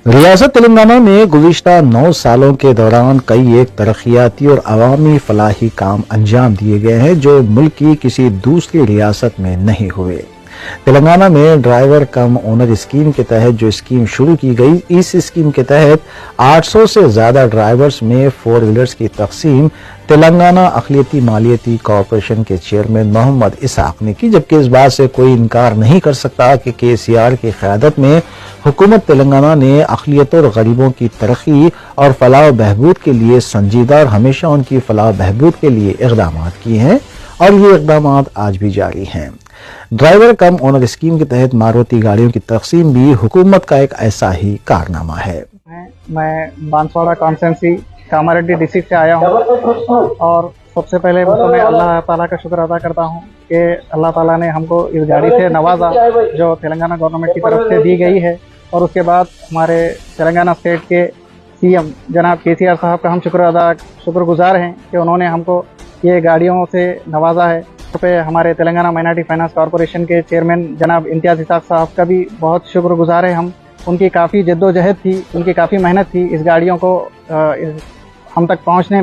रियासत तेलंगाना में गुज़िश्ता 9 सालों के दौरान कई एक तरक्याती और अवामी फलाही काम अंजाम दिए गए हैं जो मुल्क की किसी दूसरी रियासत में नहीं हुए। तेलंगाना में ड्राइवर कम ओनर स्कीम के तहत जो स्कीम शुरू की गई, इस स्कीम के तहत 800 से ज्यादा ड्राइवर्स में 4 व्हीलर्स की तकसीम तेलंगाना अक़लियती मालियती कॉरपोरेशन के चेयरमैन मोहम्मद इसाक ने की, जबकि इस बात से कोई इनकार नहीं कर सकता कि KCR की क़यादत में हुकूमत तेलंगाना ने अक़लियत और गरीबों की तरक्की और फलाह बहबूद के लिए संजीदा और हमेशा उनकी फलाह बहबूद के लिए इक़दाम किए हैं और ये इक़दाम आज भी जारी हैं। ड्राइवर कम ओनर स्कीम के तहत मारुति गाड़ियों की तकसीम भी हुकूमत का एक ऐसा ही कारनामा है। मैं बांसवाड़ा कॉन्स्टिट्यूंसी कामारेड्डी डिस्ट्रिक्ट से आया हूँ और सबसे पहले तो मैं अल्लाह ताला का शुक्र अदा करता हूँ कि अल्लाह ताला ने हमको इस गाड़ी से नवाजा जो तेलंगाना गवर्नमेंट की तरफ से दी गई है। और उसके बाद हमारे तेलंगाना स्टेट के CM जनाब KCR साहब का हम शुक्रगुजार हैं कि उन्होंने हमको ये गाड़ियों से नवाजा है। पे हमारे तेलंगाना माइनॉरिटी फाइनेंस कॉरपोरेशन के चेयरमैन जनाब इम्तियाज इसाक साहब का भी बहुत शुक्रगुजार है हम। उनकी काफ़ी जद्दोजहद थी, उनकी काफ़ी मेहनत थी इस गाड़ियों को हम तक पहुंचने